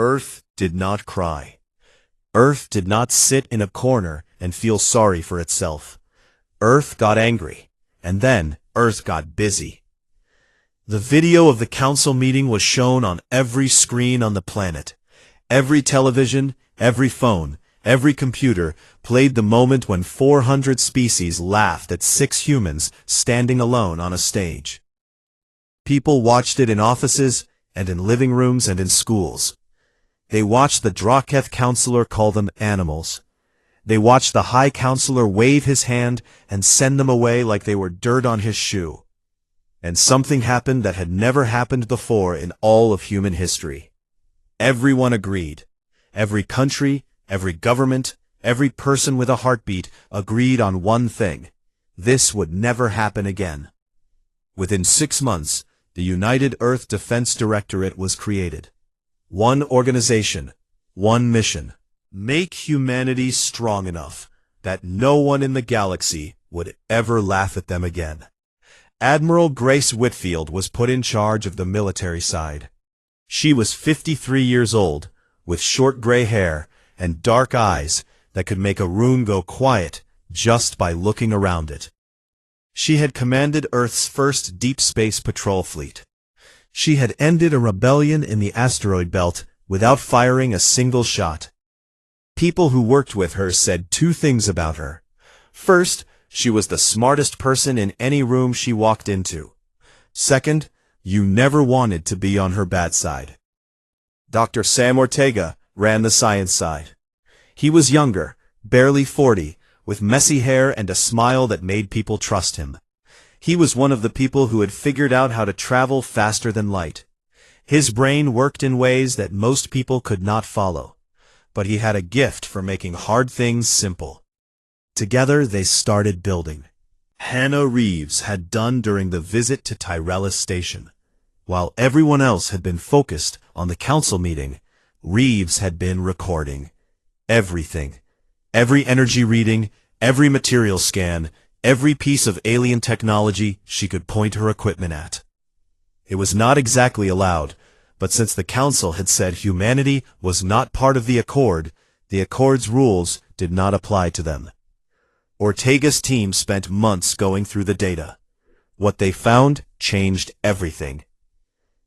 Earth did not cry. Earth did not sit in a corner and feel sorry for itself. Earth got angry, and then Earth got busy. The video of the council meeting was shown on every screen on the planet. Every television, every phone, every computer played the moment when 400 species laughed at 6 humans standing alone on a stage. People watched it in offices, and in living rooms and in schools. They watched the Draketh counselor call them animals. They watched the High Counselor wave his hand and send them away like they were dirt on his shoe. And something happened that had never happened before in all of human history. Everyone agreed. Every country, every government, every person with a heartbeat agreed on one thing. This would never happen again. Within 6 months, the United Earth Defense Directorate was created. One organization, one mission. Make humanity strong enough that no one in the galaxy would ever laugh at them again. Admiral Grace Whitfield was put in charge of the military side. She was 53 years old, with short gray hair and dark eyes that could make a room go quiet just by looking around it. She had commanded Earth's first deep space patrol fleet. She had ended a rebellion in the asteroid belt without firing a single shot. People who worked with her said 2 things about her. First, she was the smartest person in any room she walked into. Second, you never wanted to be on her bad side. Dr. Sam Ortega ran the science side. He was younger, barely 40, with messy hair and a smile that made people trust him. He was one of the people who had figured out how to travel faster than light. His brain worked in ways that most people could not follow, but he had a gift for making hard things simple. Together they started building. Hannah Reeves had done during the visit to Tyrellus Station. While everyone else had been focused on the council meeting, Reeves had been recording everything. Every energy reading, every material scan, every piece of alien technology she could point her equipment at. It was not exactly allowed, but since the council had said humanity was not part of the Accord's rules did not apply to them. Ortega's team spent months going through the data. What they found changed everything.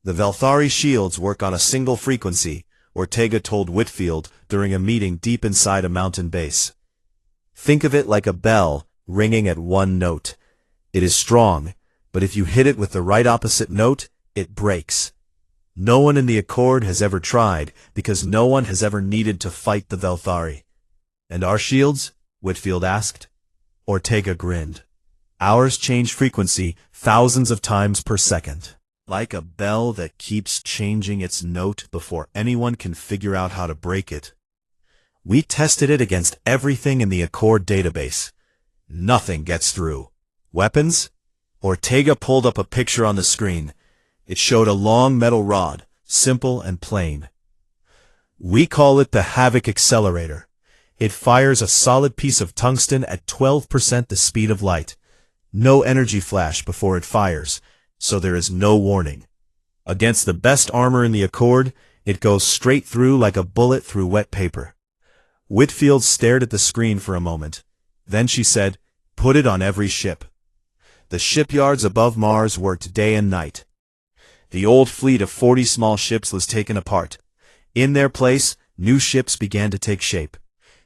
The Velthari shields work on a single frequency, Ortega told Whitfield during a meeting deep inside a mountain base. Think of it like a bell ringing at one note. It is strong, but if you hit it with the right opposite note, it breaks. No one in the Accord has ever tried, because no one has ever needed to fight the Velthari. And our shields? Whitfield asked. Ortega grinned. Ours change frequency thousands of times per second. Like a bell that keeps changing its note before anyone can figure out how to break it. We tested it against everything in the Accord database. Nothing gets through. Weapons? Ortega pulled up a picture on the screen. It showed a long metal rod, simple and plain. We call it the Havoc Accelerator. It fires a solid piece of tungsten at 12% the speed of light. No energy flash before it fires, so there is no warning. Against the best armor in the Accord, it goes straight through like a bullet through wet paper. Whitfield stared at the screen for a moment. Then she said, "Put it on every ship." The shipyards above Mars worked day and night. The old fleet of 40 small ships was taken apart. In their place, new ships began to take shape.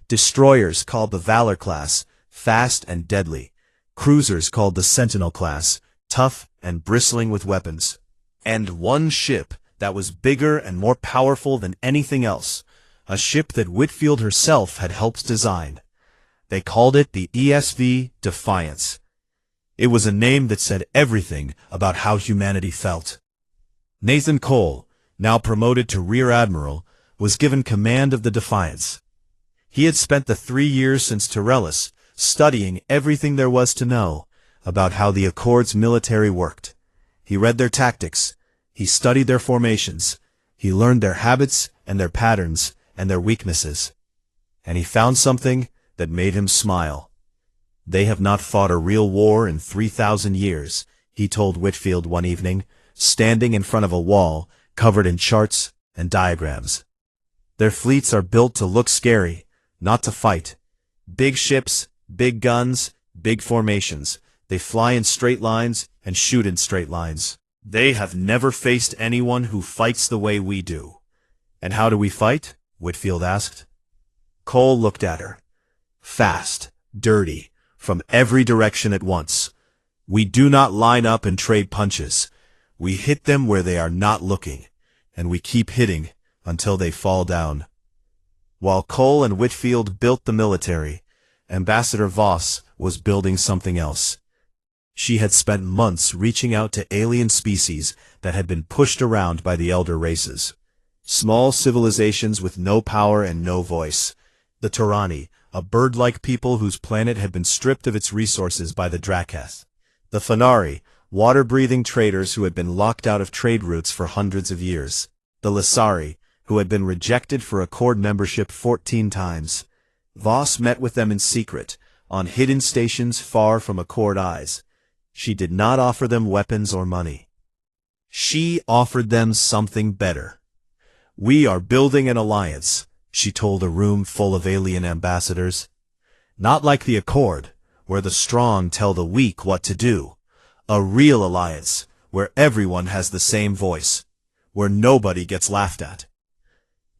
Destroyers called the Valor class, fast and deadly. Cruisers called the Sentinel class, tough and bristling with weapons. And one ship that was bigger and more powerful than anything else, a ship that Whitfield herself had helped design. They called it the ESV Defiance. It was a name that said everything about how humanity felt. Nathan Cole, now promoted to Rear Admiral, was given command of the Defiance. He had spent the 3 years since Tyrellus studying everything there was to know about how the Accord's military worked. He read their tactics, he studied their formations, he learned their habits and their patterns and their weaknesses. And he found something that made him smile. They have not fought a real war in 3,000 years, he told Whitfield one evening, standing in front of a wall covered in charts and diagrams. Their fleets are built to look scary, not to fight. Big ships, big guns, big formations. They fly in straight lines and shoot in straight lines. They have never faced anyone who fights the way we do. And how do we fight? Whitfield asked. Cole looked at her. Fast, dirty, from every direction at once. We do not line up and trade punches. We hit them where they are not looking, and we keep hitting until they fall down. While Cole and Whitfield built the military, Ambassador Voss was building something else. She had spent months reaching out to alien species that had been pushed around by the elder races. Small civilizations with no power and no voice. The Turani, a bird-like people whose planet had been stripped of its resources by the Draketh. The Fanari, water-breathing traders who had been locked out of trade routes for hundreds of years. The Lasari, who had been rejected for Accord membership 14 times. Voss met with them in secret, on hidden stations far from Accord eyes. She did not offer them weapons or money. She offered them something better. We are building an alliance, she told a room full of alien ambassadors. Not like the Accord, where the strong tell the weak what to do. A real alliance, where everyone has the same voice, where nobody gets laughed at.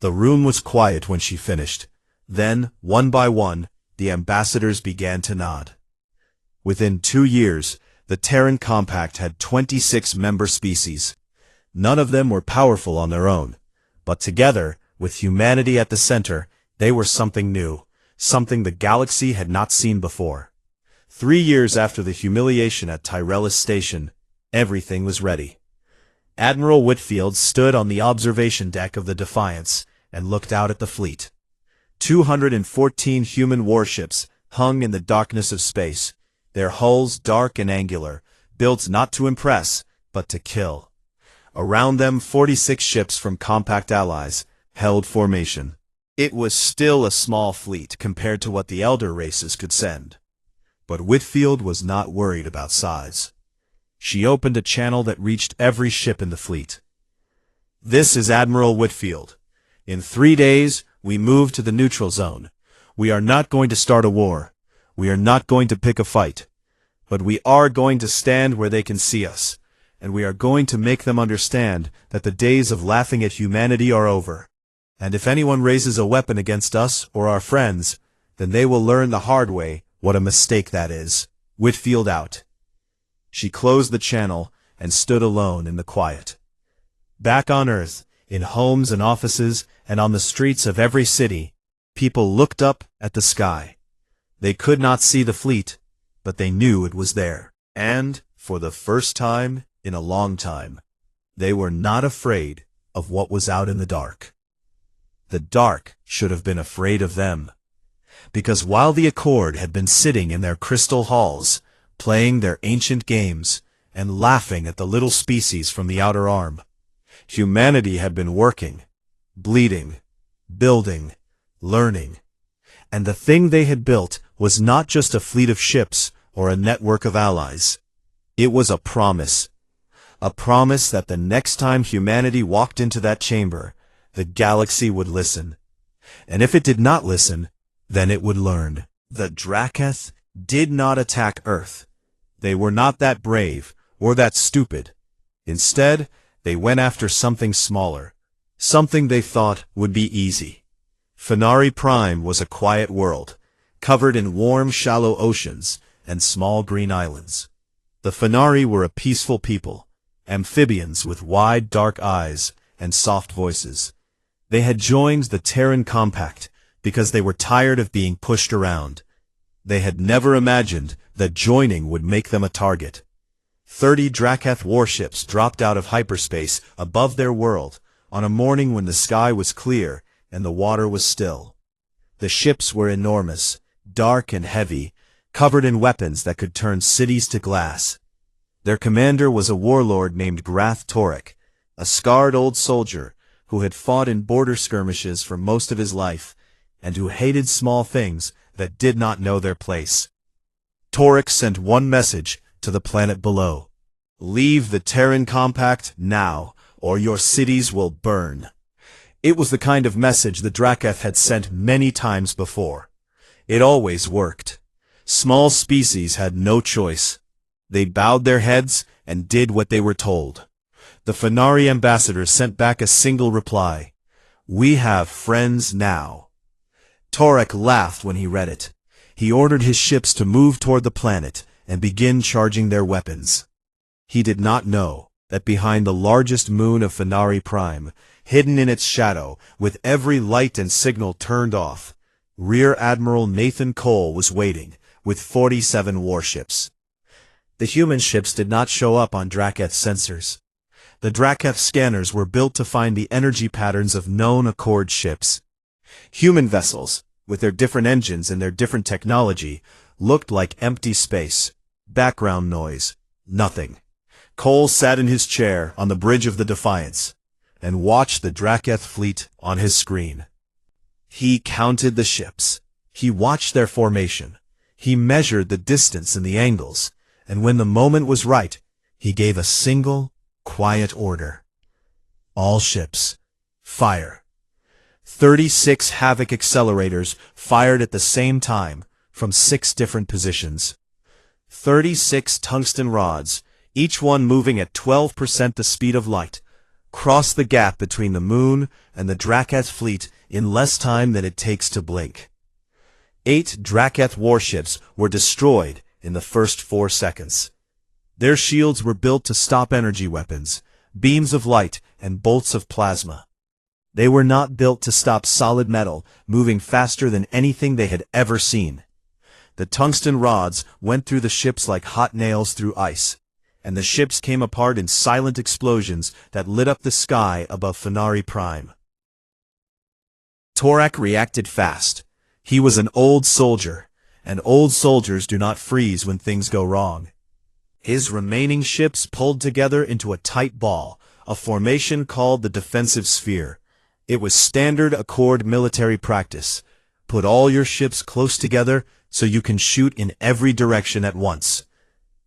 The room was quiet when she finished. Then, one by one, the ambassadors began to nod. Within 2 years, the Terran Compact had 26 member species. None of them were powerful on their own, but together, with humanity at the center, they were something new, something the galaxy had not seen before. 3 years after the humiliation at Tyrellis Station, everything was ready. Admiral Whitfield stood on the observation deck of the Defiance and looked out at the fleet. 214 human warships hung in the darkness of space, their hulls dark and angular, built not to impress, but to kill. Around them 46 ships from compact allies held formation. It was still a small fleet compared to what the elder races could send. But Whitfield was not worried about size. She opened a channel that reached every ship in the fleet. This is Admiral Whitfield. In 3 days, we move to the neutral zone. We are not going to start a war. We are not going to pick a fight. But we are going to stand where they can see us, and we are going to make them understand that the days of laughing at humanity are over. And if anyone raises a weapon against us or our friends, then they will learn the hard way what a mistake that is. Whitfield out. She closed the channel and stood alone in the quiet. Back on Earth, in homes and offices, and on the streets of every city, people looked up at the sky. They could not see the fleet, but they knew it was there. And, for the first time in a long time, they were not afraid of what was out in the dark. The dark should have been afraid of them. Because while the Accord had been sitting in their crystal halls, playing their ancient games, and laughing at the little species from the outer arm, humanity had been working, bleeding, building, learning. And the thing they had built was not just a fleet of ships or a network of allies. It was a promise that the next time humanity walked into that chamber, the galaxy would listen. And if it did not listen, then it would learn. The Draketh did not attack Earth. They were not that brave or that stupid. Instead, they went after something smaller, something they thought would be easy. Fanari Prime was a quiet world, covered in warm, shallow oceans and small green islands. The Fanari were a peaceful people, amphibians with wide, dark eyes and soft voices. They had joined the Terran Compact because they were tired of being pushed around. They had never imagined that joining would make them a target. 30 Draketh warships dropped out of hyperspace above their world on a morning when the sky was clear and the water was still. The ships were enormous, dark and heavy, covered in weapons that could turn cities to glass. Their commander was a warlord named Grath Torek, a scarred old soldier who had fought in border skirmishes for most of his life, and who hated small things that did not know their place. Torek sent one message to the planet below. Leave the Terran Compact now, or your cities will burn. It was the kind of message the Draketh had sent many times before. It always worked. Small species had no choice. They bowed their heads and did what they were told. The Fenari ambassador sent back a single reply. "We have friends now." Torek laughed when he read it. He ordered his ships to move toward the planet and begin charging their weapons. He did not know that behind the largest moon of Fenari Prime, hidden in its shadow, with every light and signal turned off, Rear Admiral Nathan Cole was waiting, with 47 warships. The human ships did not show up on Draketh sensors. The Draketh scanners were built to find the energy patterns of known Accord ships. Human vessels, with their different engines and their different technology, looked like empty space. Background noise. Nothing. Cole sat in his chair on the bridge of the Defiance and watched the Draketh fleet on his screen. He counted the ships. He watched their formation. He measured the distance and the angles, and when the moment was right, he gave a single, quiet order. All ships, fire. 36 Havoc accelerators fired at the same time from 6 different positions. 36 tungsten rods, each one moving at 12% the speed of light, crossed the gap between the moon and the Draketh fleet in less time than it takes to blink. 8 Draketh warships were destroyed in the first 4 seconds. Their shields were built to stop energy weapons, beams of light, and bolts of plasma. They were not built to stop solid metal moving faster than anything they had ever seen. The tungsten rods went through the ships like hot nails through ice, and the ships came apart in silent explosions that lit up the sky above Fenari Prime. Torek reacted fast. He was an old soldier, and old soldiers do not freeze when things go wrong. His remaining ships pulled together into a tight ball, a formation called the defensive sphere. It was standard Accord military practice. Put all your ships close together so you can shoot in every direction at once.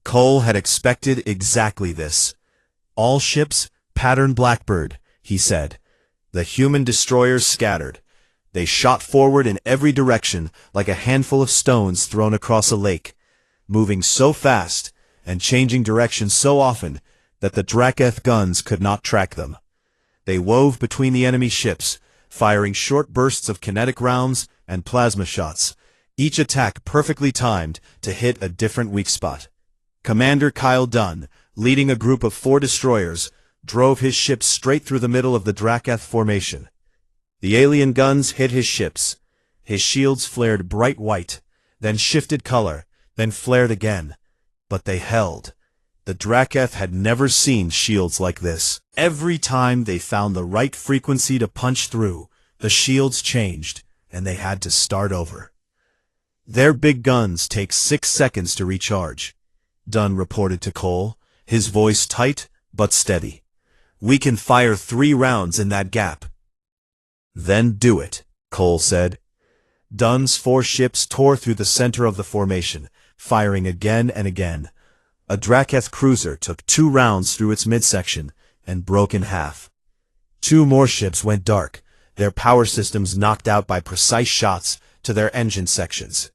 Cole had expected exactly this. "All ships, pattern Blackbird," he said. The human destroyers scattered. They shot forward in every direction like a handful of stones thrown across a lake, moving so fast and changing direction so often that the Draketh guns could not track them. They wove between the enemy ships, firing short bursts of kinetic rounds and plasma shots, each attack perfectly timed to hit a different weak spot. Commander Kyle Dunn, leading a group of 4 destroyers, drove his ships straight through the middle of the Draketh formation. The alien guns hit his ships. His shields flared bright white, then shifted color, then flared again. But they held. The Draketh had never seen shields like this. Every time they found the right frequency to punch through, the shields changed, and they had to start over. "Their big guns take 6 seconds to recharge," Dunn reported to Cole, his voice tight but steady. "We can fire 3 rounds in that gap." "Then do it," Cole said. Dunn's 4 ships tore through the center of the formation, firing again and again. A Draketh cruiser took 2 rounds through its midsection and broke in half. 2 more ships went dark, their power systems knocked out by precise shots to their engine sections.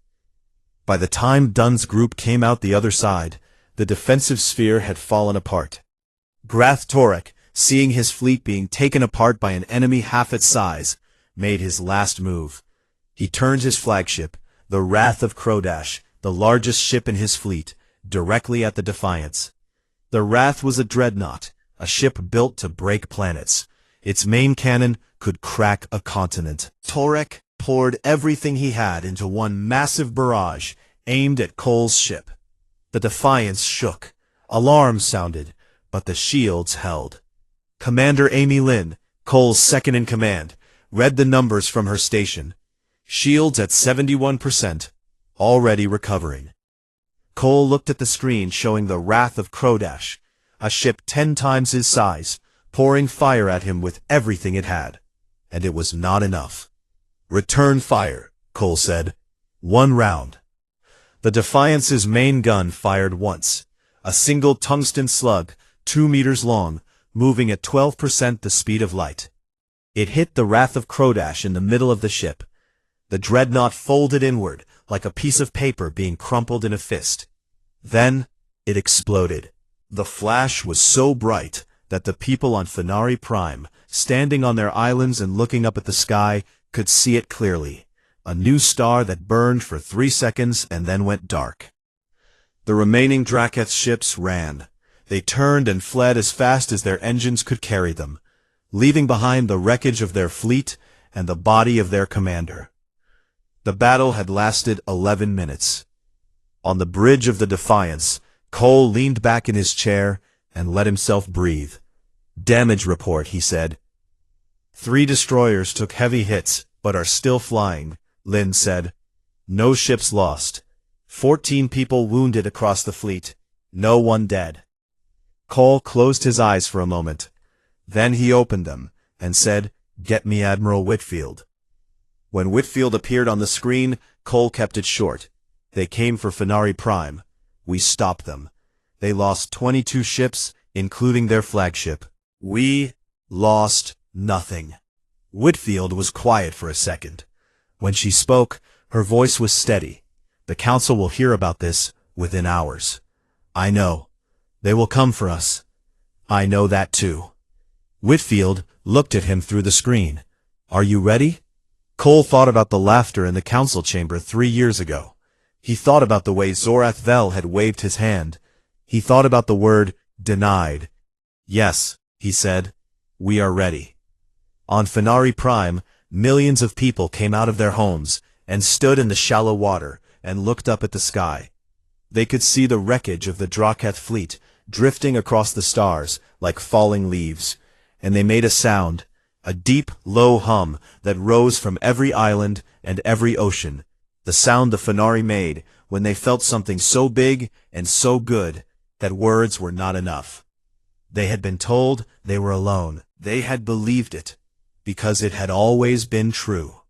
By the time Dunn's group came out the other side, the defensive sphere had fallen apart. Grath Torek, seeing his fleet being taken apart by an enemy half its size, made his last move. He turned his flagship, the Wrath of Krodash, the largest ship in his fleet, directly at the Defiance. The Wrath was a dreadnought, a ship built to break planets. Its main cannon could crack a continent. Torek poured everything he had into one massive barrage aimed at Cole's ship. The Defiance shook. Alarms sounded, but the shields held. Commander Amy Lynn, Cole's second-in-command, read the numbers from her station. Shields at 71%, already recovering. Cole looked at the screen showing the Wrath of Krodash, a ship 10 times his size, pouring fire at him with everything it had. And it was not enough. "Return fire," Cole said. 1 round. The Defiance's main gun fired once, a single tungsten slug, 2 meters long, moving at 12% the speed of light. It hit the Wrath of Krodash in the middle of the ship. The dreadnought folded inward, like a piece of paper being crumpled in a fist. Then, it exploded. The flash was so bright that the people on Fenari Prime, standing on their islands and looking up at the sky, could see it clearly. A new star that burned for 3 seconds and then went dark. The remaining Draketh ships ran. They turned and fled as fast as their engines could carry them, leaving behind the wreckage of their fleet and the body of their commander. The battle had lasted 11 minutes. On the bridge of the Defiance, Cole leaned back in his chair and let himself breathe. "Damage report," he said. "3 destroyers took heavy hits, but are still flying," Lynn said. "No ships lost. 14 people wounded across the fleet. No one dead." Cole closed his eyes for a moment. Then he opened them and said, "Get me Admiral Whitfield." When Whitfield appeared on the screen, Cole kept it short. "They came for Fenari Prime. We stopped them. They lost 22 ships, including their flagship. We lost nothing." Whitfield was quiet for a second. When she spoke, her voice was steady. "The Council will hear about this within hours. I know. They will come for us. I know that too." Whitfield looked at him through the screen. "Are you ready?" Cole thought about the laughter in the council chamber 3 years ago. He thought about the way Zorath Vel had waved his hand. He thought about the word denied. "Yes," he said, "we are ready." On Fenari Prime, millions of people came out of their homes and stood in the shallow water and looked up at the sky. They could see the wreckage of the Draketh fleet drifting across the stars like falling leaves, and they made a sound, a deep, low hum that rose from every island and every ocean, the sound the Fenari made when they felt something so big and so good that words were not enough. They had been told they were alone. They had believed it, because it had always been true.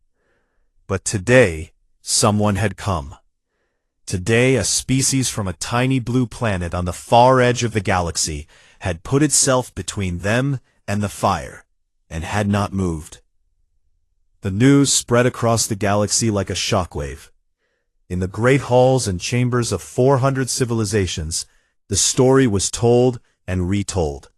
But today, someone had come. Today, a species from a tiny blue planet on the far edge of the galaxy had put itself between them and the fire, and had not moved. The news spread across the galaxy like a shockwave. In the great halls and chambers of 400 civilizations, the story was told and retold.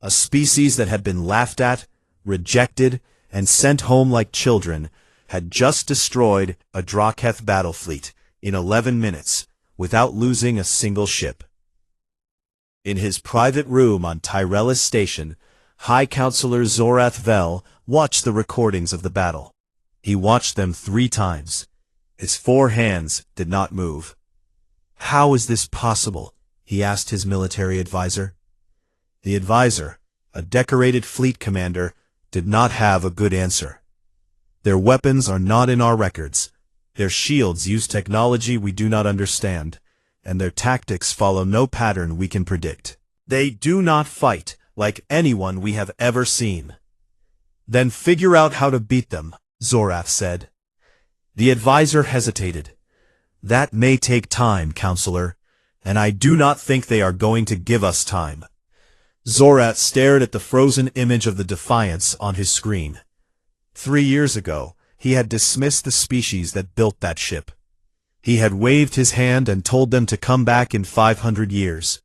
A species that had been laughed at, rejected, and sent home like children had just destroyed a Draketh battle fleet in 11 minutes without losing a single ship. In his private room on Tyrellus Station, High Counselor Zorath Vel watched the recordings of the battle. He watched them 3 times. His 4 hands did not move. "How is this possible?" he asked his military advisor. The advisor, a decorated fleet commander, did not have a good answer. "Their weapons are not in our records. Their shields use technology we do not understand, and their tactics follow no pattern we can predict. They do not fight like anyone we have ever seen." "Then figure out how to beat them," Zorath said. The advisor hesitated. "That may take time, Counselor, and I do not think they are going to give us time." Zorath stared at the frozen image of the Defiance on his screen. 3 years ago, he had dismissed the species that built that ship. He had waved his hand and told them to come back in 500 years.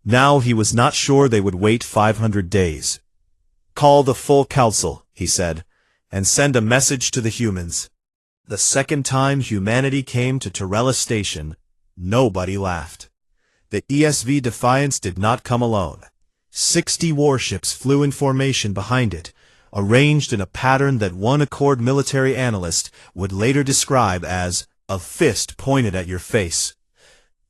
Now he was not sure they would wait 500 days. "Call the full council," he said, "and send a message to the humans." The second time humanity came to Tyrellus Station, nobody laughed. The ESV Defiance did not come alone. 60 warships flew in formation behind it, arranged in a pattern that one Accord military analyst would later describe as a fist pointed at your face.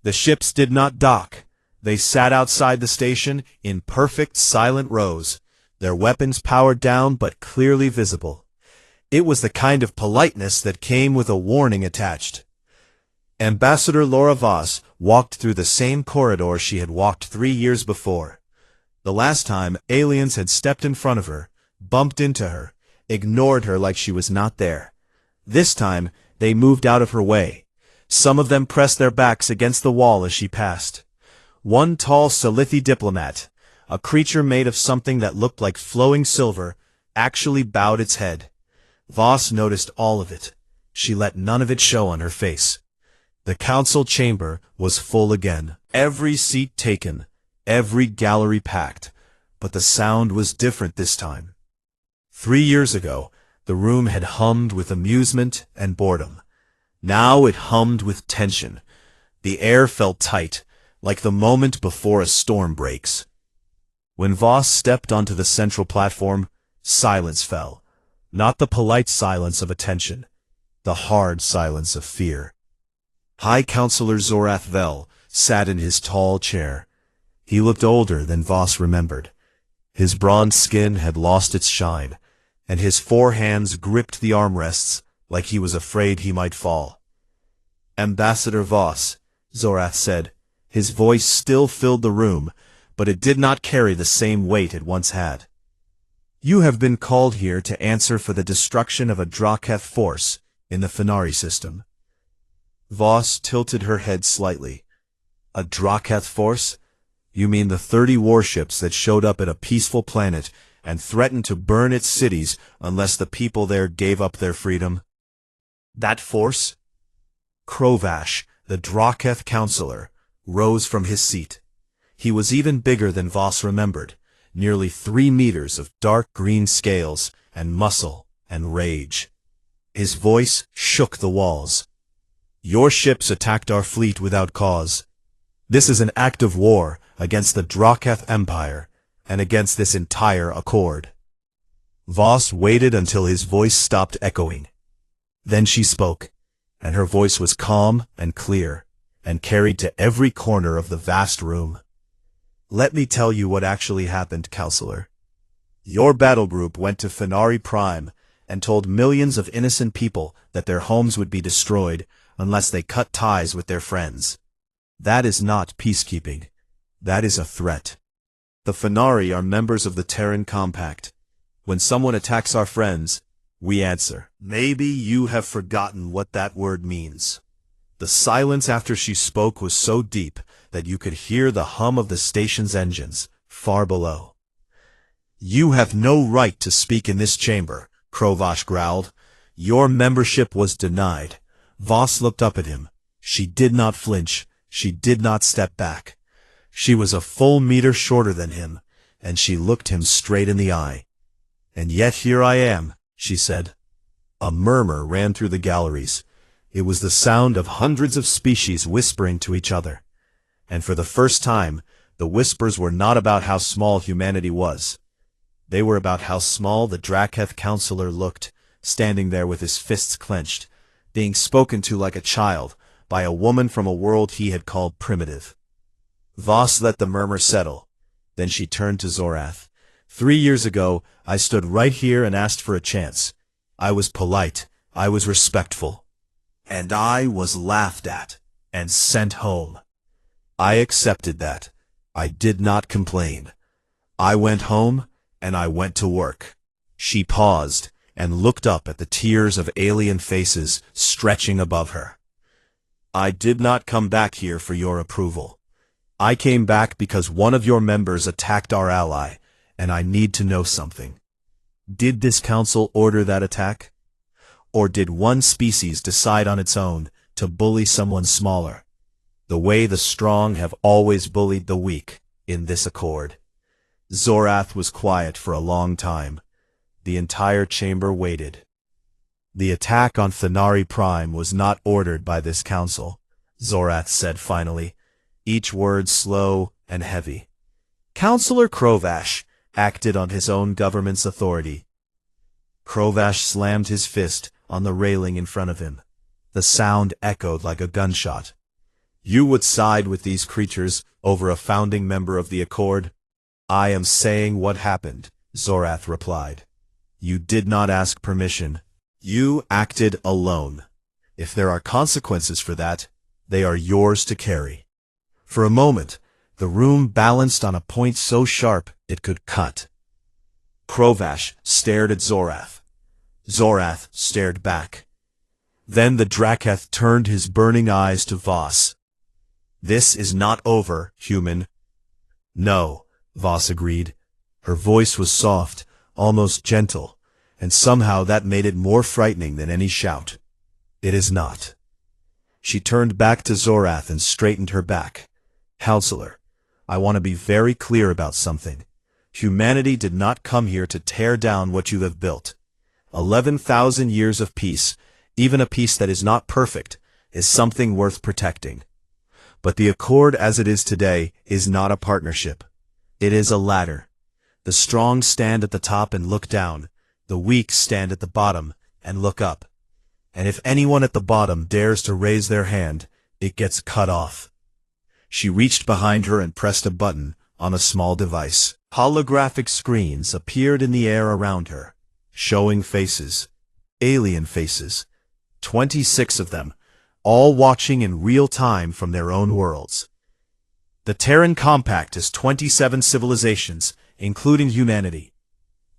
The ships did not dock. They sat outside the station in perfect silent rows, their weapons powered down but clearly visible. It was the kind of politeness that came with a warning attached. Ambassador Laura Voss walked through the same corridor she had walked 3 years before. The last time, aliens had stepped in front of her, bumped into her, ignored her like she was not there. This time, they moved out of her way. Some of them pressed their backs against the wall as she passed. One tall Salithi diplomat, a creature made of something that looked like flowing silver, actually bowed its head. Voss noticed all of it. She let none of it show on her face. The council chamber was full again. Every seat taken, every gallery packed, but the sound was different this time. 3 years ago, the room had hummed with amusement and boredom. Now it hummed with tension. The air felt tight, like the moment before a storm breaks. When Voss stepped onto the central platform, silence fell. Not the polite silence of attention, the hard silence of fear. High Counselor Zorath Vel sat in his tall chair. He looked older than Voss remembered. His bronze skin had lost its shine, and his 4 hands gripped the armrests like he was afraid he might fall. "Ambassador Voss," Zorath said. His voice still filled the room, but it did not carry the same weight it once had. "You have been called here to answer for the destruction of a Draketh force in the Fenari system." Voss tilted her head slightly. "A Draketh force? You mean the 30 warships that showed up at a peaceful planet and threatened to burn its cities unless the people there gave up their freedom?" "That force?" Krovash, the Draketh counselor, rose from his seat. He was even bigger than Voss remembered, nearly 3 meters of dark green scales and muscle and rage. His voice shook the walls. "Your ships attacked our fleet without cause. This is an act of war against the Draketh Empire and against this entire accord." Voss waited until his voice stopped echoing. Then she spoke, and her voice was calm and clear, and carried to every corner of the vast room. "Let me tell you what actually happened, Counselor. Your battle group went to Fenari Prime and told millions of innocent people that their homes would be destroyed unless they cut ties with their friends. That is not peacekeeping. That is a threat. The Fenari are members of the Terran Compact. When someone attacks our friends, we answer. Maybe you have forgotten what that word means." The silence after she spoke was so deep that you could hear the hum of the station's engines far below. "You have no right to speak in this chamber," Krovash growled. "Your membership was denied." Voss looked up at him. She did not flinch. She did not step back. She was a full meter shorter than him, and she looked him straight in the eye. "And yet here I am," she said. A murmur ran through the galleries. It was the sound of hundreds of species whispering to each other. And for the first time, the whispers were not about how small humanity was. They were about how small the Draketh counselor looked, standing there with his fists clenched, being spoken to like a child by a woman from a world he had called primitive. Voss let the murmur settle. Then she turned to Zorath. 3 years ago, I stood right here and asked for a chance. I was polite. I was respectful. And I was laughed at and sent home. I accepted that. I did not complain. I went home and I went to work." She paused and looked up at the tiers of alien faces stretching above her. "I did not come back here for your approval. I came back because one of your members attacked our ally, and I need to know something. Did this council order that attack? Or did one species decide on its own to bully someone smaller, the way the strong have always bullied the weak in this accord?" Zorath was quiet for a long time. The entire chamber waited. "The attack on Fenari Prime was not ordered by this council," Zorath said finally, each word slow and heavy. "Counselor Krovash acted on his own government's authority." Krovash slammed his fist on the railing in front of him. The sound echoed like a gunshot. "You would side with these creatures over a founding member of the Accord?" "I am saying what happened," Zorath replied. "You did not ask permission. You acted alone. If there are consequences for that, they are yours to carry." For a moment, the room balanced on a point so sharp it could cut. Krovash stared at Zorath. Zorath stared back. Then the Draketh turned his burning eyes to Voss. "This is not over, human." "No," Voss agreed. Her voice was soft, almost gentle, and somehow that made it more frightening than any shout. "It is not." She turned back to Zorath and straightened her back. "Counselor, I want to be very clear about something. Humanity did not come here to tear down what you have built. 11,000 years of peace, even a peace that is not perfect, is something worth protecting. But the Accord as it is today is not a partnership. It is a ladder. The strong stand at the top and look down. The weak stand at the bottom and look up. And if anyone at the bottom dares to raise their hand, it gets cut off." She reached behind her and pressed a button on a small device. Holographic screens appeared in the air around her, showing faces. Alien faces. 26 of them, all watching in real time from their own worlds. The Terran Compact is 27 civilizations, including humanity.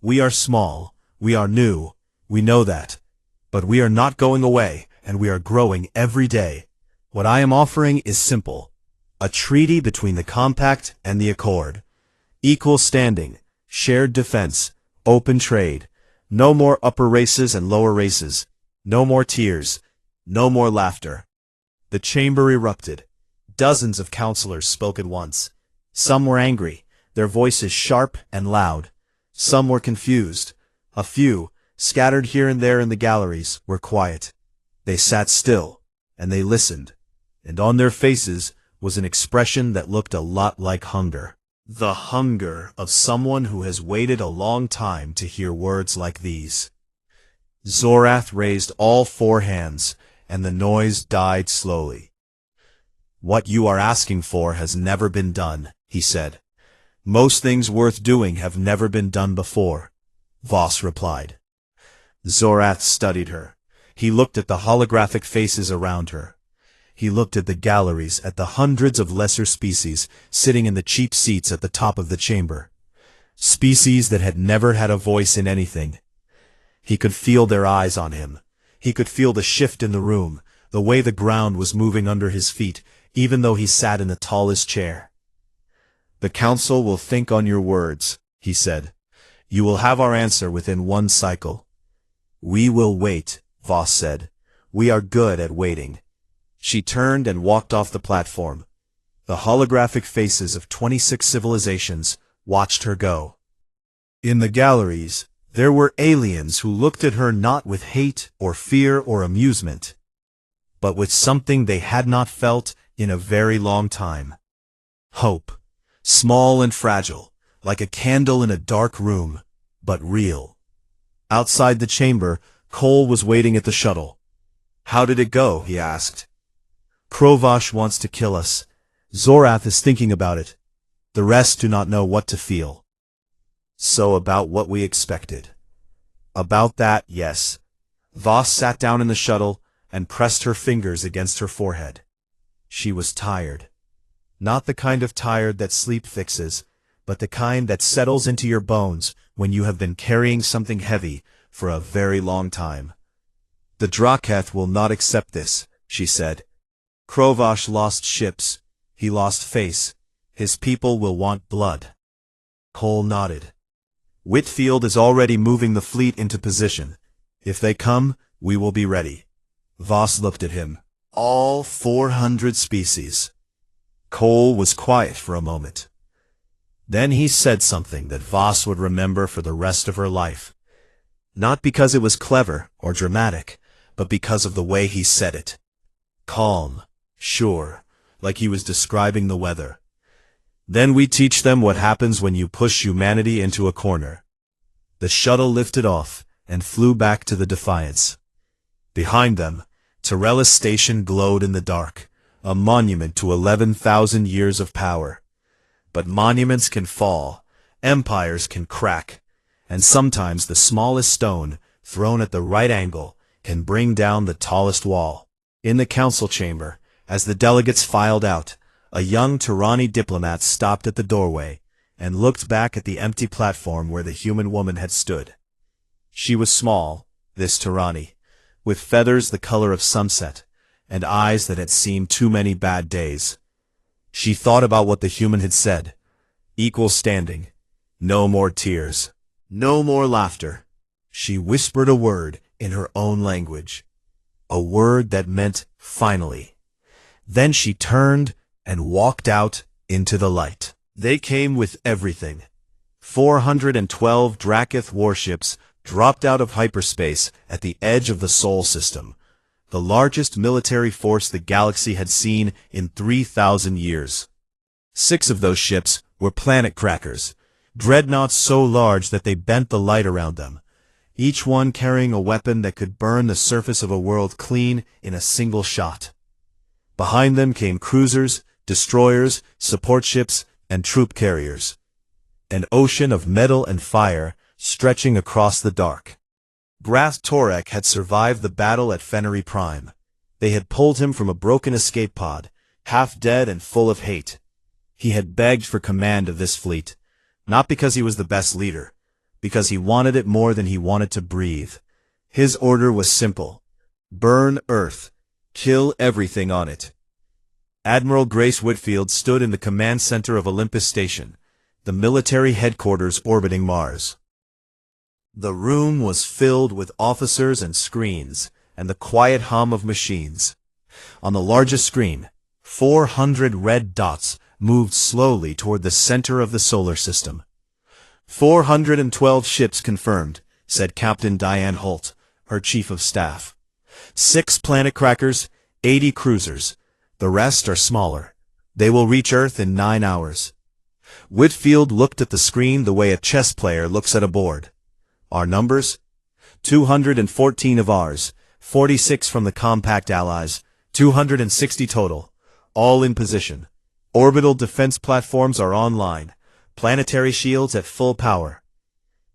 We are small, we are new, we know that. But we are not going away, and we are growing every day. What I am offering is simple. A treaty between the Compact and the Accord. Equal standing, shared defense, open trade. No more upper races and lower races. No more tears. No more laughter. The chamber erupted. Dozens of counselors spoke at once. Some were angry, their voices sharp and loud. Some were confused. A few, scattered here and there in the galleries, were quiet. They sat still, and they listened, and on their faces was an expression that looked a lot like hunger. The hunger of someone who has waited a long time to hear words like these. Zorath raised all 4 hands, and the noise died slowly. "What you are asking for has never been done," he said. "Most things worth doing have never been done before," Voss replied. Zorath studied her. He looked at the holographic faces around her. He looked at the galleries, at the hundreds of lesser species sitting in the cheap seats at the top of the chamber. Species that had never had a voice in anything. He could feel their eyes on him. He could feel the shift in the room, the way the ground was moving under his feet, even though he sat in the tallest chair. "The Council will think on your words," he said. "You will have our answer within 1 cycle." "We will wait," Voss said. "We are good at waiting." She turned and walked off the platform. The holographic faces of 26 civilizations watched her go. In the galleries, there were aliens who looked at her not with hate or fear or amusement, but with something they had not felt in a very long time. Hope. Small and fragile, like a candle in a dark room, but real. Outside the chamber, Cole was waiting at the shuttle. "How did it go?" he asked. "Provash wants to kill us. Zorath is thinking about it. The rest do not know what to feel." "So about what we expected." "About that, yes." Voss sat down in the shuttle and pressed her fingers against her forehead. She was tired. Not the kind of tired that sleep fixes, but the kind that settles into your bones when you have been carrying something heavy for a very long time. "The Draketh will not accept this," she said. "Provash lost ships. He lost face. His people will want blood." Cole nodded. "Whitfield is already moving the fleet into position. If they come, we will be ready." Voss looked at him. "All 400 species." Cole was quiet for a moment. Then he said something that Voss would remember for the rest of her life. Not because it was clever or dramatic, but because of the way he said it. Calm, sure, like he was describing the weather. "Then we teach them what happens when you push humanity into a corner." The shuttle lifted off and flew back to the Defiance. Behind them, Tarella's station glowed in the dark, a monument to 11,000 years of power. But monuments can fall, empires can crack, and sometimes the smallest stone, thrown at the right angle, can bring down the tallest wall. In the council chamber, as the delegates filed out, a young Tirani diplomat stopped at the doorway and looked back at the empty platform where the human woman had stood. She was small, this Tirani, with feathers the color of sunset, and eyes that had seen too many bad days. She thought about what the human had said. Equal standing. No more tears. No more laughter. She whispered a word in her own language. A word that meant finally. Then she turned and walked out into the light. They came with everything. 412 Drakath warships dropped out of hyperspace at the edge of the Sol system, the largest military force the galaxy had seen in 3,000 years. 6 of those ships were planet crackers, dreadnoughts so large that they bent the light around them, each one carrying a weapon that could burn the surface of a world clean in a single shot. Behind them came cruisers, destroyers, support ships, and troop carriers. An ocean of metal and fire stretching across the dark. Grath Torek had survived the battle at Fennery Prime. They had pulled him from a broken escape pod, half dead and full of hate. He had begged for command of this fleet, not because he was the best leader, because he wanted it more than he wanted to breathe. His order was simple. Burn Earth. Kill everything on it. Admiral Grace Whitfield stood in the command center of Olympus Station, the military headquarters orbiting Mars. The room was filled with officers and screens, and the quiet hum of machines. On the largest screen, 400 red dots moved slowly toward the center of the solar system. 412 ships confirmed, said Captain Diane Holt, her chief of staff. 6 planet crackers, 80 cruisers. The rest are smaller. They will reach Earth in 9 hours. Whitfield looked at the screen the way a chess player looks at a board. Our numbers? 214 of ours, 46 from the compact allies, 260 total, all in position. Orbital defense platforms are online, planetary shields at full power.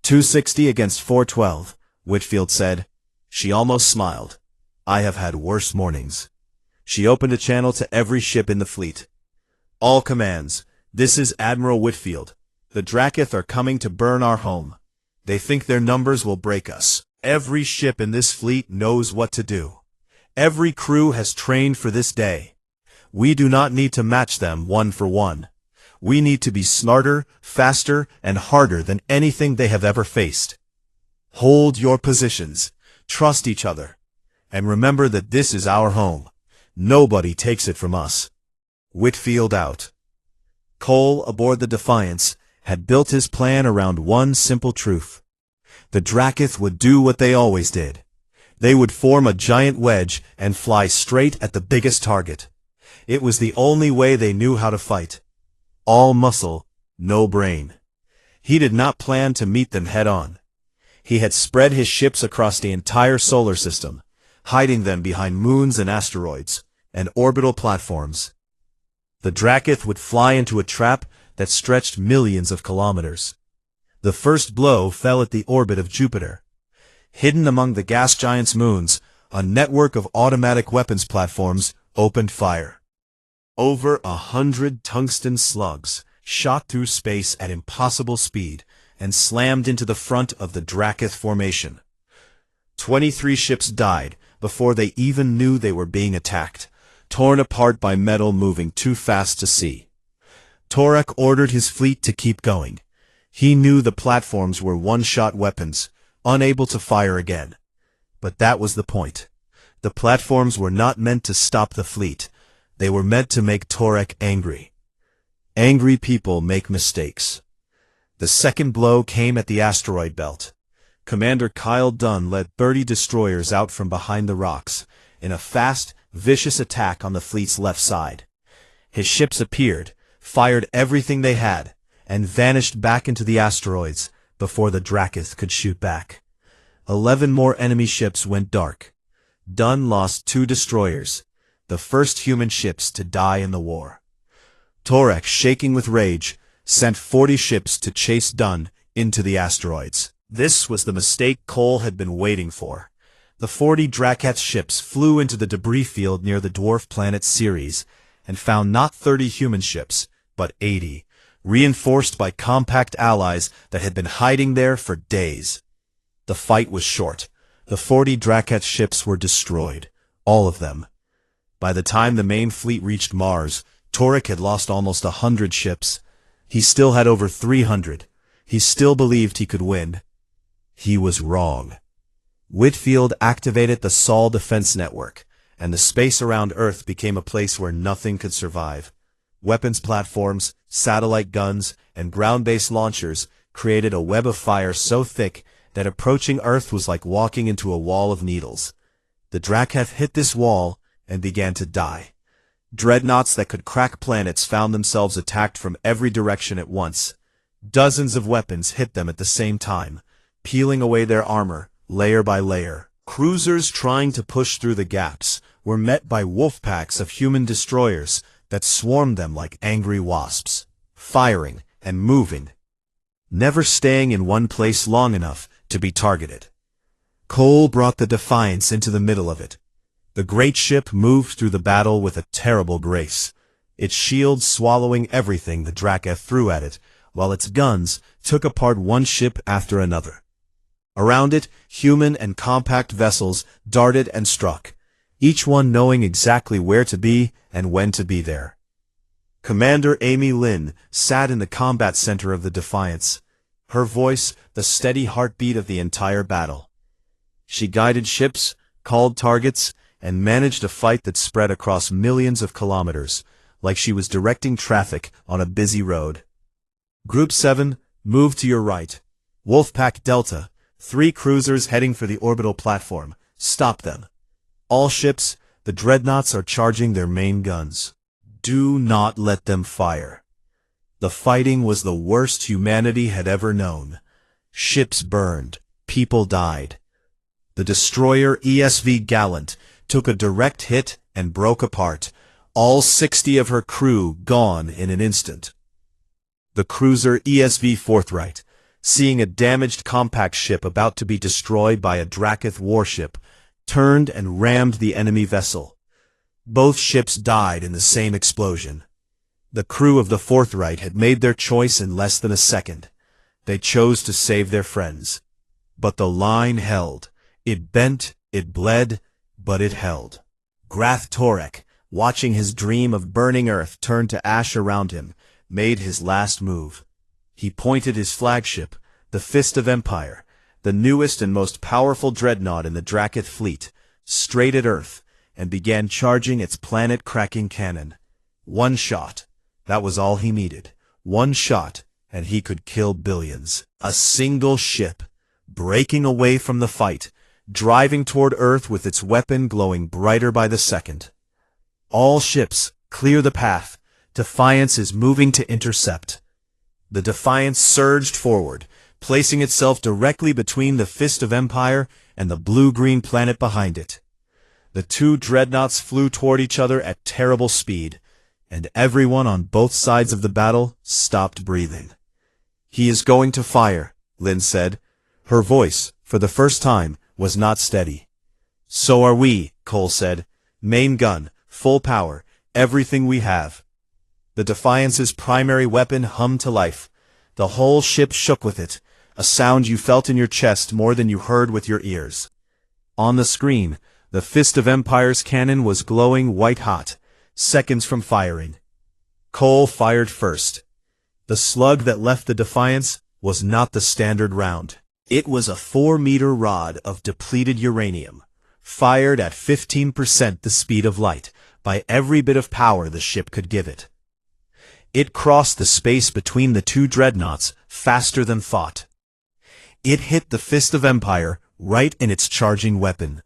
260 against 412, Whitfield said. She almost smiled. I have had worse mornings. She opened a channel to every ship in the fleet. All commands, this is Admiral Whitfield. The Drakath are coming to burn our home. They think their numbers will break us. Every ship in this fleet knows what to do. Every crew has trained for this day. We do not need to match them 1 for 1. We need to be smarter, faster, and harder than anything they have ever faced. Hold your positions. Trust each other. And remember that this is our home. Nobody takes it from us. Whitfield out. Cole, aboard the Defiance, had built his plan around one simple truth. The Drakath would do what they always did. They would form a giant wedge and fly straight at the biggest target. It was the only way they knew how to fight. All muscle, no brain. He did not plan to meet them head-on. He had spread his ships across the entire solar system, hiding them behind moons and asteroids, and orbital platforms. The Drakath would fly into a trap that stretched millions of kilometers. The first blow fell at the orbit of Jupiter. Hidden among the gas giant's moons, a network of automatic weapons platforms opened fire. Over 100 tungsten slugs shot through space at impossible speed and slammed into the front of the Drakath formation. 23 ships died before they even knew they were being attacked, torn apart by metal moving too fast to see. Torek ordered his fleet to keep going. He knew the platforms were one-shot weapons, unable to fire again. But that was the point. The platforms were not meant to stop the fleet. They were meant to make Torek angry. Angry people make mistakes. The second blow came at the asteroid belt. Commander Kyle Dunn led 30 destroyers out from behind the rocks, in a fast, vicious attack on the fleet's left side. His ships appeared, fired everything they had, and vanished back into the asteroids before the Drakath could shoot back. 11 more enemy ships went dark. Dunn lost 2 destroyers, the first human ships to die in the war. Torek, shaking with rage, sent 40 ships to chase Dunn into the asteroids. This was the mistake Cole had been waiting for. The 40 Drakath ships flew into the debris field near the dwarf planet Ceres and found not 30 human ships, but 80, reinforced by compact allies that had been hiding there for days. The fight was short. The 40 Drakath ships were destroyed, all of them. By the time the main fleet reached Mars, Torek had lost almost 100 ships. He still had over 300. He still believed he could win. He was wrong. Whitfield activated the Sol defense network, and the space around Earth became a place where nothing could survive. Weapons platforms, satellite guns, and ground-based launchers created a web of fire so thick that approaching Earth was like walking into a wall of needles. The Draketh hit this wall and began to die. Dreadnoughts that could crack planets found themselves attacked from every direction at once. Dozens of weapons hit them at the same time, peeling away their armor, layer by layer. Cruisers trying to push through the gaps were met by wolf packs of human destroyers that swarmed them like angry wasps, firing and moving, never staying in one place long enough to be targeted. Cole brought the Defiance into the middle of it. The great ship moved through the battle with a terrible grace, its shields swallowing everything the Draketh threw at it, while its guns took apart one ship after another. Around it, human and compact vessels darted and struck, each one knowing exactly where to be and when to be there. Commander Amy Lynn sat in the combat center of the Defiance, her voice the steady heartbeat of the entire battle. She guided ships, called targets, and managed a fight that spread across millions of kilometers, like she was directing traffic on a busy road. Group 7, move to your right. Wolfpack Delta, 3 cruisers heading for the orbital platform. Stop them. All ships, the dreadnoughts are charging their main guns. Do not let them fire. The fighting was the worst humanity had ever known. Ships burned. People died. The destroyer ESV Gallant took a direct hit and broke apart, all 60 of her crew gone in an instant. The cruiser ESV Forthright, seeing a damaged compact ship about to be destroyed by a Draketh warship, turned and rammed the enemy vessel. Both ships died in the same explosion. The crew of the Forthright had made their choice in less than a second. They chose to save their friends. But the line held. It bent, it bled, but it held. Grath Torek, watching his dream of burning Earth turn to ash around him, made his last move. He pointed his flagship, the Fist of Empire, the newest and most powerful dreadnought in the Draketh fleet, straight at Earth, and began charging its planet-cracking cannon. One shot. That was all he needed. One shot, and he could kill billions. A single ship, breaking away from the fight, driving toward Earth with its weapon glowing brighter by the second. All ships, clear the path. Defiance is moving to intercept. The Defiance surged forward, placing itself directly between the Fist of Empire and the blue-green planet behind it. The two dreadnoughts flew toward each other at terrible speed, and everyone on both sides of the battle stopped breathing. "He is going to fire," Lynn said. Her voice, for the first time, was not steady. "So are we," Cole said. "Main gun, full power, everything we have." The Defiance's primary weapon hummed to life. The whole ship shook with it, a sound you felt in your chest more than you heard with your ears. On the screen, the Fist of Empire's cannon was glowing white-hot, seconds from firing. Cole fired first. The slug that left the Defiance was not the standard round. It was a 4-meter rod of depleted uranium, fired at 15% the speed of light, by every bit of power the ship could give it. It crossed the space between the two dreadnoughts faster than thought. It hit the Fist of Empire right in its charging weapon.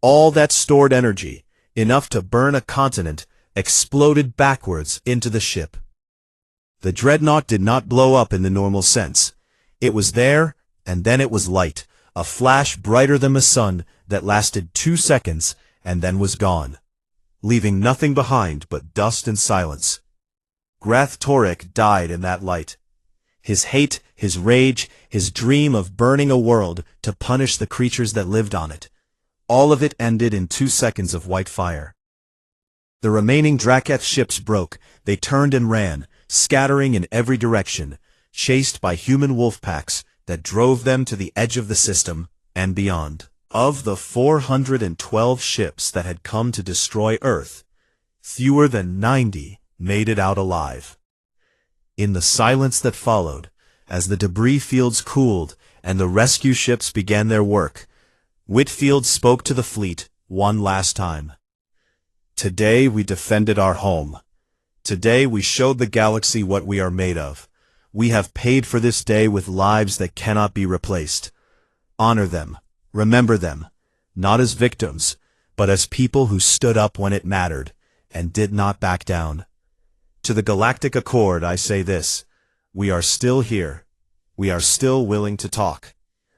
All that stored energy, enough to burn a continent, exploded backwards into the ship. The dreadnought did not blow up in the normal sense. It was there, and then it was light, a flash brighter than the sun that lasted 2 seconds and then was gone, leaving nothing behind but dust and silence. Grath Torek died in that light. His hate, his rage, his dream of burning a world to punish the creatures that lived on it. All of it ended in 2 seconds of white fire. The remaining Draketh ships broke. They turned and ran, scattering in every direction, chased by human wolf packs that drove them to the edge of the system and beyond. Of the 412 ships that had come to destroy Earth, fewer than 90 made it out alive. In the silence that followed, As the debris fields cooled and the rescue ships began their work, Whitfield spoke to the fleet one last time. Today we defended our home. Today we showed the galaxy what we are made of. We have paid for this day with lives that cannot be replaced. Honor them. Remember them. Not as victims, but as people who stood up when it mattered and did not back down. To the Galactic Accord I say this: we are still here. We are still willing to talk.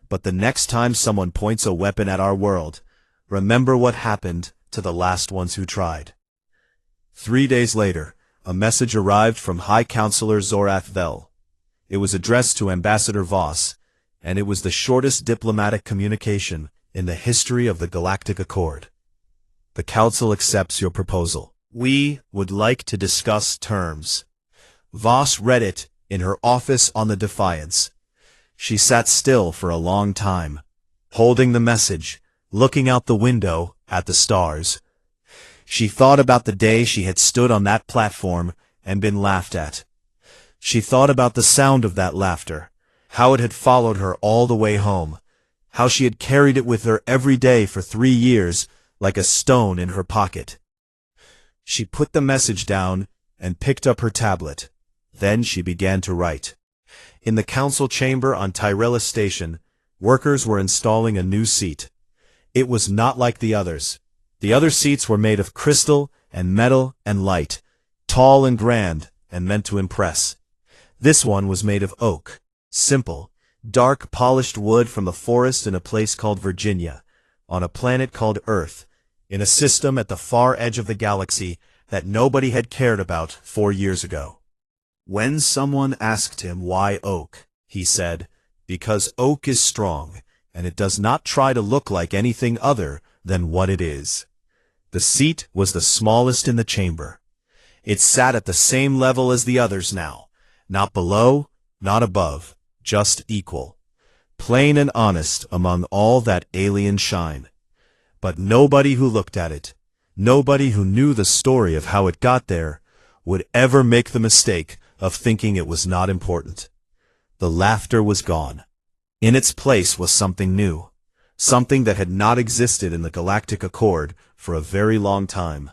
But the next time someone points a weapon at our world, remember what happened to the last ones who tried. 3 days later, a message arrived from High Counselor Zorath Vel. It was addressed to Ambassador Voss, and it was the shortest diplomatic communication in the history of the Galactic Accord. The Council accepts your proposal. We would like to discuss terms. Voss read it in her office on the Defiance. She sat still for a long time, holding the message, looking out the window at the stars. She thought about the day she had stood on that platform and been laughed at. She thought about the sound of that laughter, how it had followed her all the way home, how she had carried it with her every day for 3 years like a stone in her pocket. She put the message down and picked up her tablet. Then she began to write. In the council chamber on Tyrella Station, workers were installing a new seat. It was not like the others. The other seats were made of crystal and metal and light, tall and grand and meant to impress. This one was made of oak, simple, dark polished wood from a forest in a place called Virginia, on a planet called Earth, in a system at the far edge of the galaxy that nobody had cared about 4 years ago. When someone asked him why oak, he said, because oak is strong, and it does not try to look like anything other than what it is. The seat was the smallest in the chamber. It sat at the same level as the others now, not below, not above, just equal, plain and honest among all that alien shine. But nobody who looked at it, nobody who knew the story of how it got there, would ever make the mistake of thinking it was not important. The laughter was gone. In its place was something new, something that had not existed in the Galactic Accord for a very long time.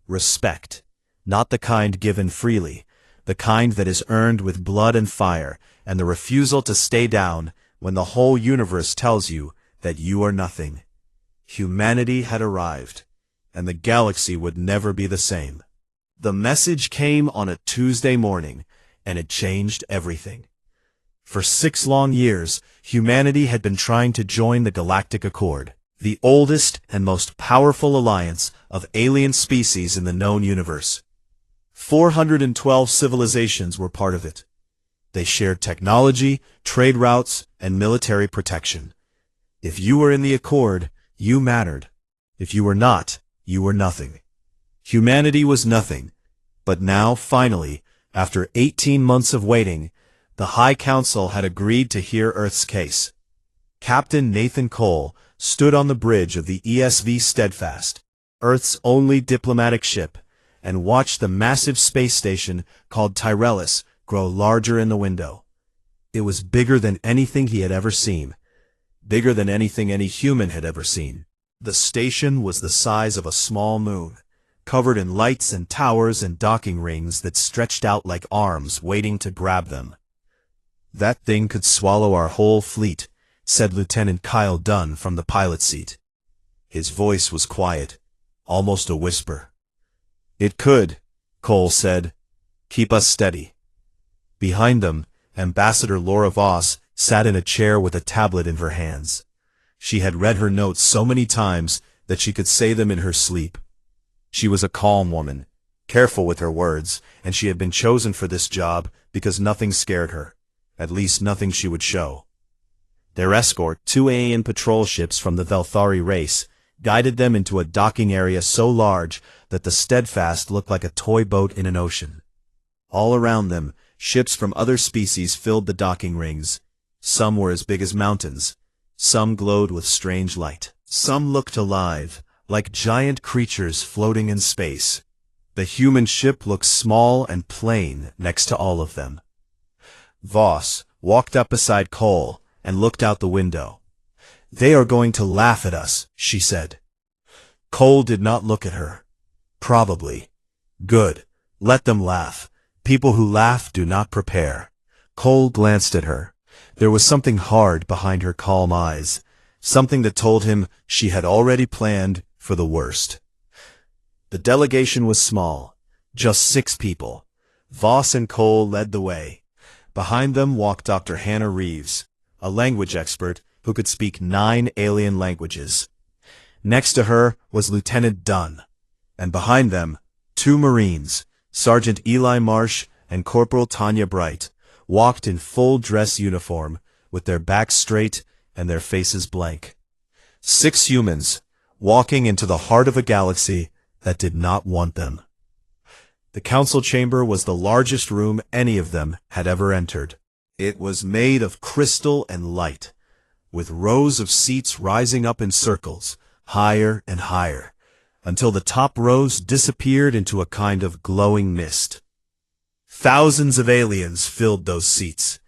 Respect, not the kind given freely, the kind that is earned with blood and fire, and the refusal to stay down when the whole universe tells you that you are nothing. Humanity had arrived, and the galaxy would never be the same. The message came on a Tuesday morning, and it changed everything. For 6 long years, humanity had been trying to join the Galactic Accord, the oldest and most powerful alliance of alien species in the known universe. 412 civilizations were part of it. They shared technology, trade routes, and military protection. If you were in the Accord, you mattered. If you were not, you were nothing. Humanity was nothing. But now, finally, after 18 months of waiting, the High Council had agreed to hear Earth's case. Captain Nathan Cole stood on the bridge of the ESV Steadfast, Earth's only diplomatic ship, and watched the massive space station called Tyrellis grow larger in the window. It was bigger than anything he had ever seen, bigger than anything any human had ever seen. The station was the size of a small moon, covered in lights and towers and docking rings that stretched out like arms waiting to grab them. "That thing could swallow our whole fleet," said Lieutenant Kyle Dunn from the pilot seat. His voice was quiet, almost a whisper. "It could," Cole said. "Keep us steady." Behind them, Ambassador Laura Voss sat in a chair with a tablet in her hands. She had read her notes so many times that she could say them in her sleep. She was a calm woman, careful with her words, and she had been chosen for this job because nothing scared her, at least nothing she would show. Their escort, 2 alien patrol ships from the Velthari race, guided them into a docking area so large that the Steadfast looked like a toy boat in an ocean. All around them, ships from other species filled the docking rings. Some were as big as mountains. Some glowed with strange light. Some looked alive, like giant creatures floating in space. The human ship looked small and plain next to all of them. Voss, walked up beside Cole, and looked out the window. "They are going to laugh at us," she said. Cole did not look at her. "Probably. Good. Let them laugh. People who laugh do not prepare." Cole glanced at her. There was something hard behind her calm eyes, something that told him she had already planned for the worst. The delegation was small, just 6 people. Voss and Cole led the way. Behind them walked Dr. Hannah Reeves, a language expert who could speak 9 alien languages. Next to her was Lieutenant Dunn, and behind them, 2 Marines, Sergeant Eli Marsh and Corporal Tanya Bright, walked in full dress uniform, with their backs straight and their faces blank. 6 humans, walking into the heart of a galaxy that did not want them. The council chamber was the largest room any of them had ever entered. It was made of crystal and light, with rows of seats rising up in circles, higher and higher, until the top rows disappeared into a kind of glowing mist. Thousands of aliens filled those seats.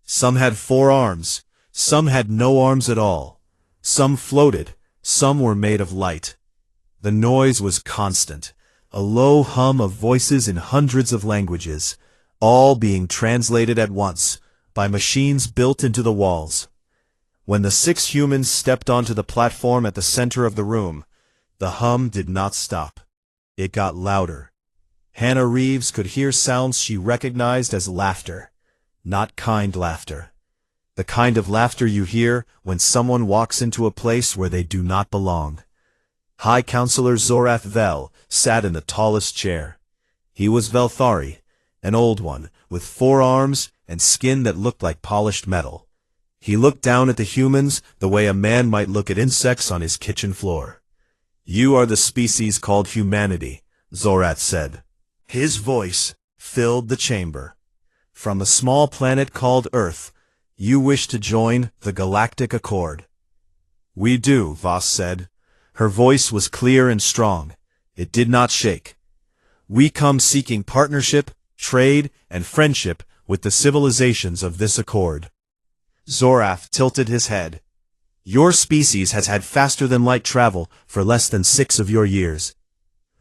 Some had 4 arms, some had no arms at all. Some floated, some were made of light. The noise was constant, a low hum of voices in hundreds of languages, all being translated at once by machines built into the walls. When the 6 humans stepped onto the platform at the center of the room, the hum did not stop. It got louder. Hannah Reeves could hear sounds she recognized as laughter, not kind laughter. The kind of laughter you hear when someone walks into a place where they do not belong. High Counselor Zorath Vel sat in the tallest chair. He was Velthari, an old one, with 4 arms and skin that looked like polished metal. He looked down at the humans the way a man might look at insects on his kitchen floor. "You are the species called humanity," Zorath said. His voice filled the chamber. "From a small planet called Earth, you wish to join the Galactic Accord." "We do," Voss said. Her voice was clear and strong. It did not shake. "We come seeking partnership, trade, and friendship with the civilizations of this accord." Zorath tilted his head. "Your species has had faster-than-light travel for less than 6 of your years.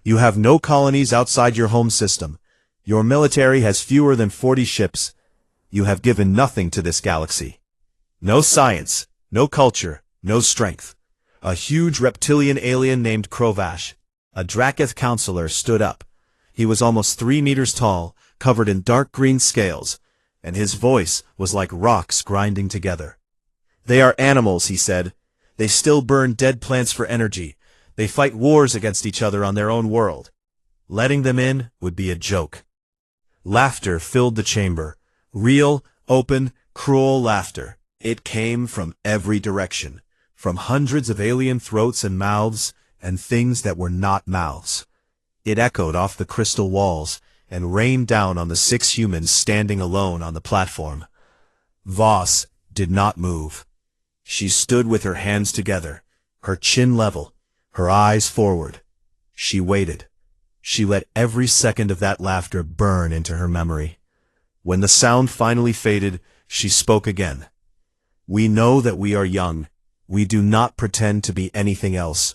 You have no colonies outside your home system. Your military has fewer than 40 ships. You have given nothing to this galaxy. No science, no culture, no strength." A huge reptilian alien named Krovash, a Dracath counselor, stood up. He was almost 3 meters tall, covered in dark green scales, and his voice was like rocks grinding together. "They are animals," he said. "They still burn dead plants for energy. They fight wars against each other on their own world. Letting them in would be a joke." Laughter filled the chamber. Real, open, cruel laughter. It came from every direction, from hundreds of alien throats and mouths, and things that were not mouths. It echoed off the crystal walls, and rained down on the 6 humans standing alone on the platform. Voss did not move. She stood with her hands together, her chin level, her eyes forward. She waited. She let every second of that laughter burn into her memory. When the sound finally faded, she spoke again. "We know that we are young. We do not pretend to be anything else.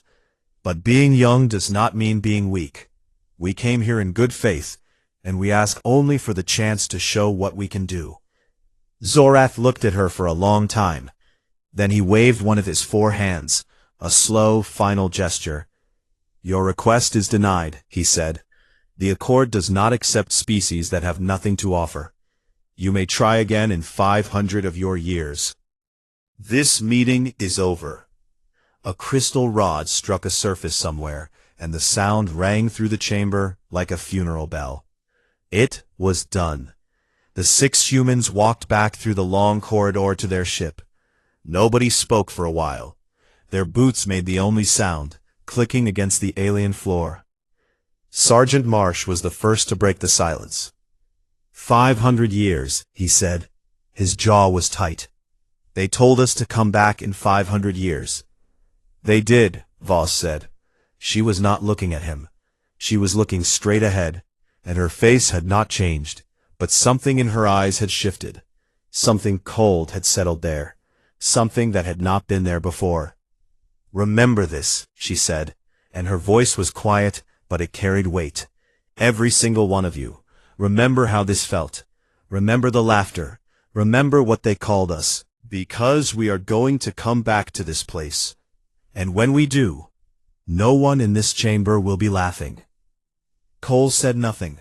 But being young does not mean being weak. We came here in good faith, and we ask only for the chance to show what we can do." Zorath looked at her for a long time. Then he waved one of his 4 hands, a slow, final gesture. "Your request is denied," he said. "The Accord does not accept species that have nothing to offer. You may try again in 500 of your years. This meeting is over." A crystal rod struck a surface somewhere, and the sound rang through the chamber like a funeral bell. It was done. The 6 humans walked back through the long corridor to their ship. Nobody spoke for a while. Their boots made the only sound, clicking against the alien floor. Sergeant Marsh was the first to break the silence. 500 years, he said. His jaw was tight. "They told us to come back in 500 years. "They did," Voss said. She was not looking at him. She was looking straight ahead, and her face had not changed, but something in her eyes had shifted. Something cold had settled there, something that had not been there before. "Remember this," she said, and her voice was quiet, but it carried weight. "Every single one of you. Remember how this felt. Remember the laughter. Remember what they called us. Because we are going to come back to this place. And when we do, no one in this chamber will be laughing." Cole said nothing.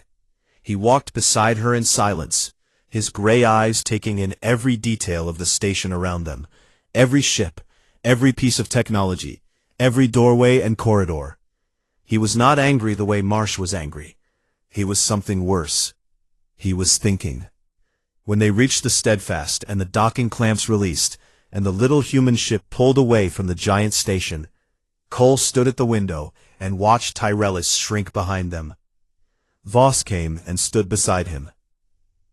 He walked beside her in silence, his gray eyes taking in every detail of the station around them, every ship, every piece of technology, every doorway and corridor. He was not angry the way Marsh was angry. He was something worse. He was thinking. When they reached the Steadfast and the docking clamps released, and the little human ship pulled away from the giant station, Cole stood at the window and watched Tyrellis shrink behind them. Voss came and stood beside him.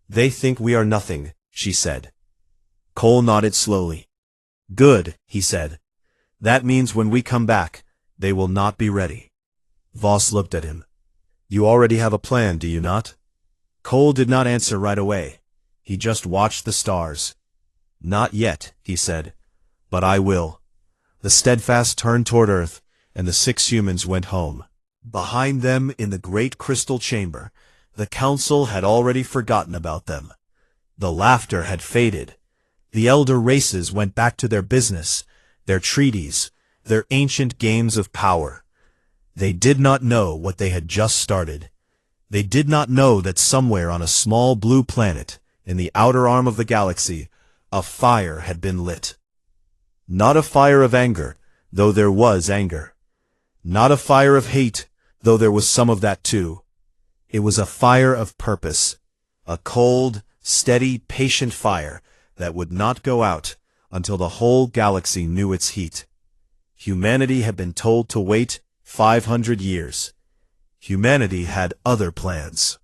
"They think we are nothing," she said. Cole nodded slowly. "Good," he said. "That means when we come back, they will not be ready." Voss looked at him. "You already have a plan, do you not?" Cole did not answer right away. He just watched the stars. "Not yet," he said. "But I will." The Steadfast turned toward Earth, and the 6 humans went home. Behind them in the great crystal chamber, the council had already forgotten about them. The laughter had faded. The elder races went back to their business, their treaties, their ancient games of power. They did not know what they had just started. They did not know that somewhere on a small blue planet, in the outer arm of the galaxy, a fire had been lit. Not a fire of anger, though there was anger. Not a fire of hate, though there was some of that too. It was a fire of purpose, a cold, steady, patient fire that would not go out until the whole galaxy knew its heat. Humanity had been told to wait 500 years. Humanity had other plans.